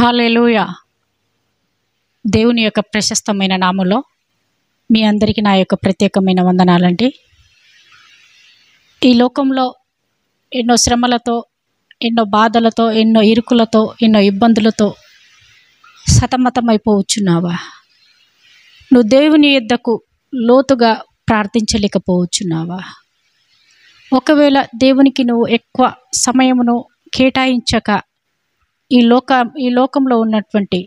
హల్లెలూయా. దేవుని యొక్క ప్రశస్తమైన నామములో మీ అందరికీ నా యొక్క ప్రత్యేకమైన వందనాలండి. ఈ లోకంలో ఎన్నో శ్రమలతో, ఎన్నో బాధలతో, ఎన్నో ఇరుకులతో, ఎన్నో ఇబ్బందులతో సతమతమైపోవచ్చున్నావా? నువ్వు దేవుని యొద్దకు లోతుగా ప్రార్థించలేకపోవచ్చున్నావా? ఒకవేళ దేవునికి నువ్వు ఎక్కువ సమయమును కేటాయించక ఈ లోకంలో ఉన్నటువంటి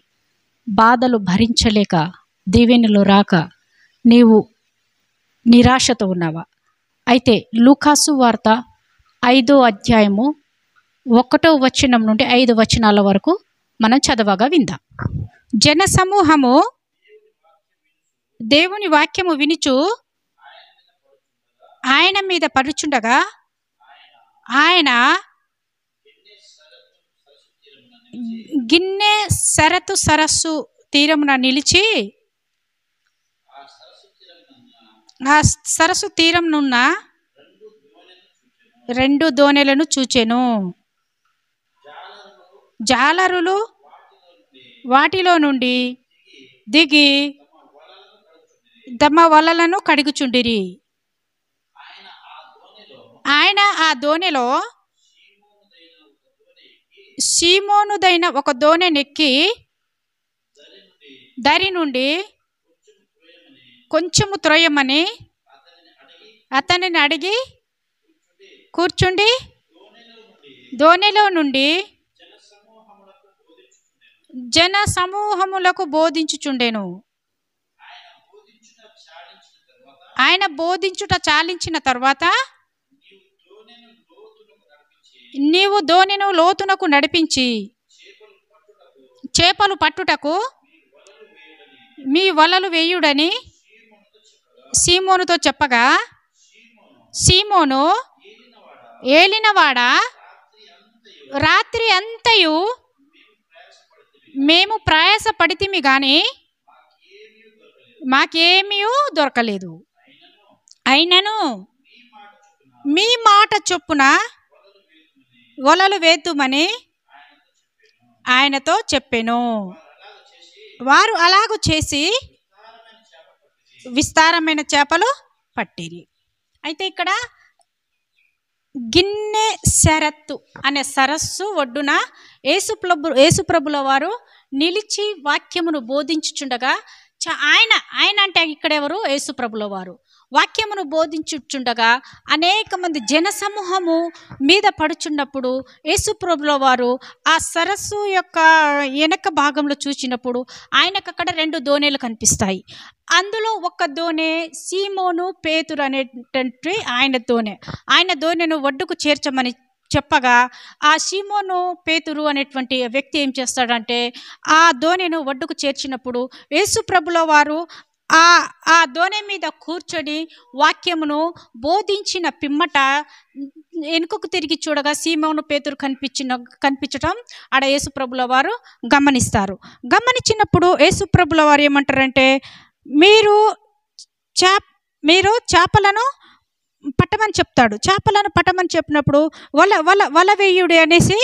బాధలు భరించలేక దీవెనలు రాక నీవు నిరాశతో ఉన్నావా? అయితే లూకాసు వార్త 5వ అధ్యాయము 1వ వచనం నుండి 5 వచనాల వరకు మనం చదవగా విందాం. జనసమూహము దేవుని వాక్యము వినుచు ఆయన మీద పడుచుండగా ఆయన గిన్నె సరతు సరస్సు తీరమున నిలిచి ఆ సరస్సు తీరమునున్న 2 దోణెలను చూచెను. జాలరులు వాటిలో నుండి దిగి తమ వలలను కడుగుచుండిరి. ఆయన ఆ దోణిలో సీమోనుదైన ఒక దోణెనెక్కి దరి నుండి కొంచెము త్రోయమని అతనిని అడిగి కూర్చుండి దోణిలో నుండి జన సమూహములకు బోధించుచుండెను. ఆయన బోధించుట చాలించిన తర్వాత నీవు దోణిను లోతునకు నడిపించి చేపలు పట్టుటకు మీ వలలు వేయుడని సీమోనుతో చెప్పగా, సీమోను ఏలినవాడా, రాత్రి అంతయు మేము ప్రయాసపడితిమి గాని మాకేమీ దొరకలేదు. అయినను మీ మాట చొప్పున వలలు వేద్దుమని ఆయనతో చెప్పెను. వారు అలాగూ చేసి విస్తారమైన చేపలు పట్టిరి. అయితే ఇక్కడ గిన్నె సరత్తు అనే సరస్సు ఒడ్డున యేసుప్రభుల వారు నిలిచి వాక్యమును బోధించుచుండగా ఆయన అంటే ఇక్కడెవరు? యేసుప్రభుల వారు వాక్యమును బోధించుచుండగా అనేక మంది జనసమూహము మీద పడుచున్నప్పుడు యేసుప్రభుల వారు ఆ సరస్సు యొక్క వెనక భాగంలో చూసినప్పుడు ఆయనకు అక్కడ 2 దోణెలు కనిపిస్తాయి. అందులో ఒక దోణె సీమోను పేతురు అనేటువంటి ఆయన దోణెను ఒడ్డుకు చేర్చమని చెప్పగా ఆ సీమోను పేతురు అనేటువంటి వ్యక్తి ఏం చేస్తాడంటే ఆ దోణెను ఒడ్డుకు చేర్చినప్పుడు యేసుప్రభుల వారు ఆ దోణె మీద కూర్చొని వాక్యమును బోధించిన పిమ్మట వెనుకకు తిరిగి చూడగా సీమోను పేతురు కనిపించటం ఆడ యేసుప్రభుల వారు గమనిస్తారు. గమనించినప్పుడు యేసుప్రభుల వారు ఏమంటారంటే మీరు చేపలను పట్టమని చెప్తాడు. చేపలను పట్టమని చెప్పినప్పుడు వల వేయుడు అనేసి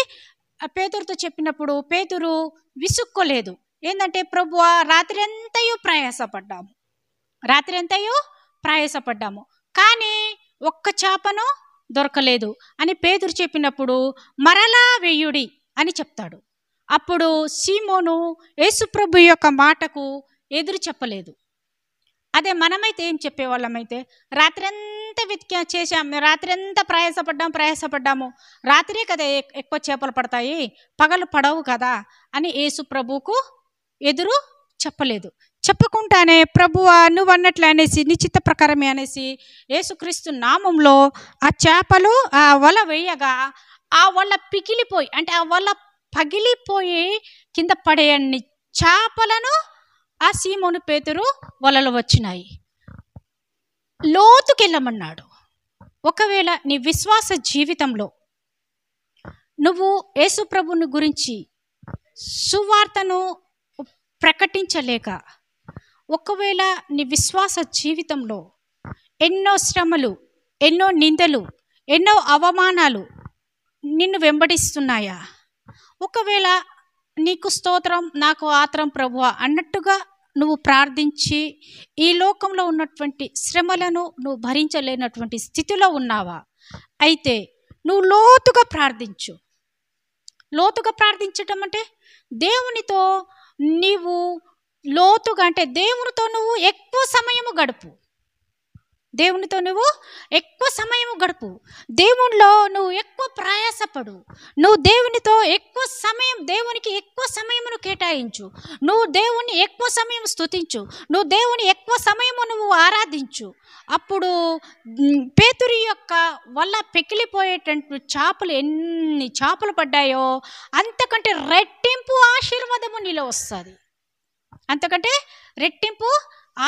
పేతురుతో చెప్పినప్పుడు పేతురు విసుక్కోలేదు. ఏంటంటే ప్రభువా రాత్రి అంతయు ప్రయాసపడ్డాము కానీ ఒక్క చేపను దొరకలేదు అని పేతురు చెప్పినప్పుడు మరలా వేయుడి అని చెప్తాడు. అప్పుడు సీమోను యేసుప్రభు యొక్క మాటకు ఎదురు చెప్పలేదు. అదే మనమైతే ఏం చెప్పేవాళ్ళమైతే రాత్రి అంతా చేసాము, రాత్రి అంతా ప్రయాసపడ్డాము, రాత్రే కదా ఎక్కువ చేపలు పడతాయి, పగలు పడవు కదా అని యేసుప్రభుకు ఎదురు చెప్పలేదు. చెప్పకుండానే ప్రభువా నువ్వు అన్నట్లు అనేసి నిశ్చిత ప్రకారమే అనేసి యేసుక్రీస్తు నామంలో ఆ చేపలు ఆ వల వేయగా ఆ వల పిగిలిపోయి అంటే ఆ వల పగిలిపోయి కింద పడేయన్ని చేపలను ఆ సీమోను పేతురు వలలు వచ్చినాయి. లోతుకెళ్ళమన్నాడు. ఒకవేళ నీ విశ్వాస జీవితంలో నువ్వు యేసుప్రభుని గురించి సువార్తను ప్రకటించలేక ఒకవేళ నీ విశ్వాస జీవితంలో ఎన్నో శ్రమలు, ఎన్నో నిందలు, ఎన్నో అవమానాలు నిన్ను వెంబడిస్తున్నాయా? ఒకవేళ నీకు స్తోత్రం, నాకు ఆత్రం ప్రభువా అన్నట్టుగా నువ్వు ప్రార్థించి ఈ లోకంలో ఉన్నటువంటి శ్రమలను నువ్వు భరించలేనటువంటి స్థితిలో ఉన్నావా? అయితే నువ్వు లోతుగా ప్రార్థించు. లోతుగా ప్రార్థించటం అంటే దేవునితో నీవు లోతుగా, అంటే దేవునితో నువ్వు ఎక్కువ సమయము గడుపు. దేవునితో నువ్వు ఎక్కువ సమయం గడుపు. దేవునిలో నువ్వు ఎక్కువ ప్రయాసపడు. నువ్వు దేవునితో ఎక్కువ సమయం, దేవునికి ఎక్కువ సమయమును కేటాయించు. నువ్వు దేవుని ఎక్కువ సమయం స్తుతించు. నువ్వు దేవుని ఎక్కువ సమయము నువ్వు ఆరాధించు. అప్పుడు పేతురు యొక్క వల్ల పెకిలిపోయేటట్టు చేపలు ఎన్ని చేపలు పడ్డాయో అంతకంటే రెట్టింపు ఆశీర్వాదము నీలో వస్తుంది. అంతకంటే రెట్టింపు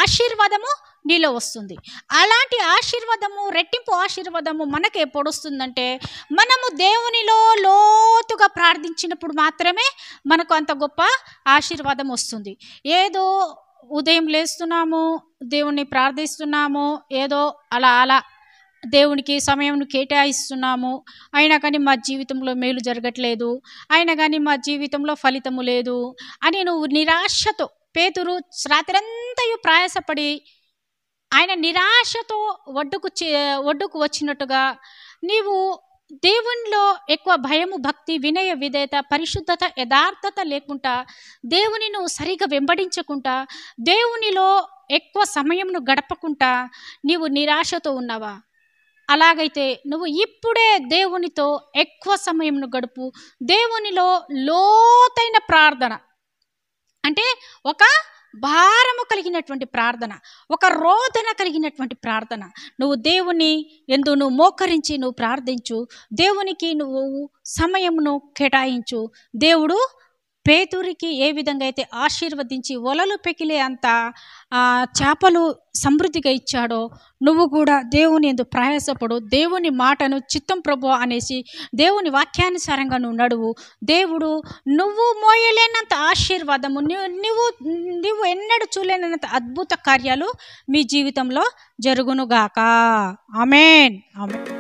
ఆశీర్వాదము నీలో వస్తుంది. అలాంటి ఆశీర్వాదము, రెట్టింపు ఆశీర్వాదము మనకు ఎప్పుడు వస్తుందంటే మనము దేవునిలో లోతుగా ప్రార్థించినప్పుడు మాత్రమే మనకు అంత గొప్ప ఆశీర్వాదం వస్తుంది. ఏదో ఉదయం లేస్తున్నాము, దేవుణ్ణి ప్రార్థిస్తున్నాము, ఏదో అలా దేవునికి సమయం కేటాయిస్తున్నాము, అయినా కానీ మా జీవితంలో మేలు జరగట్లేదు, అయినా కానీ మా జీవితంలో ఫలితము లేదు అని నువ్వు నిరాశతో, పేతురు రాత్రంతయు ప్రయాసపడి ఆయన నిరాశతో ఒడ్డుకు వచ్చినట్టుగా నీవు దేవునిలో ఎక్కువ భయము, భక్తి, వినయ, విధేయత, పరిశుద్ధత, యథార్థత లేకుండా, దేవుని నువ్వు సరిగా వెంబడించకుండా, దేవునిలో ఎక్కువ సమయంను గడపకుండా నీవు నిరాశతో ఉన్నావా? అలాగైతే నువ్వు ఇప్పుడే దేవునితో ఎక్కువ సమయంను గడుపు. దేవునిలో లోతైన ప్రార్థన, అంటే ఒక భారము కలిగినటువంటి ప్రార్థన, ఒక రోదన కలిగినటువంటి ప్రార్థన. నువ్వు దేవుని యందు నువ్వు మోకరించి నువ్వు ప్రార్థించు. దేవునికి నువ్వు సమయమును కేటాయించు. దేవుడు పేతురికి ఏ విధంగా అయితే ఆశీర్వదించి వలలు పెకిలే అంత చేపలు సమృద్ధిగా ఇచ్చాడో, నువ్వు కూడా దేవుని యందు ప్రయాసపడు. దేవుని మాటను చిత్తం ప్రభు అనేసి దేవుని వాక్యానుసారంగా నువ్వు నడువు. దేవుడు నువ్వు మోయలేనంత ఆశీర్వాదము, నువ్వు ఎన్నడూ చూడలేనంత అద్భుత కార్యాలు మీ జీవితంలో జరుగునుగాక. ఆమేన్, ఆమేన్.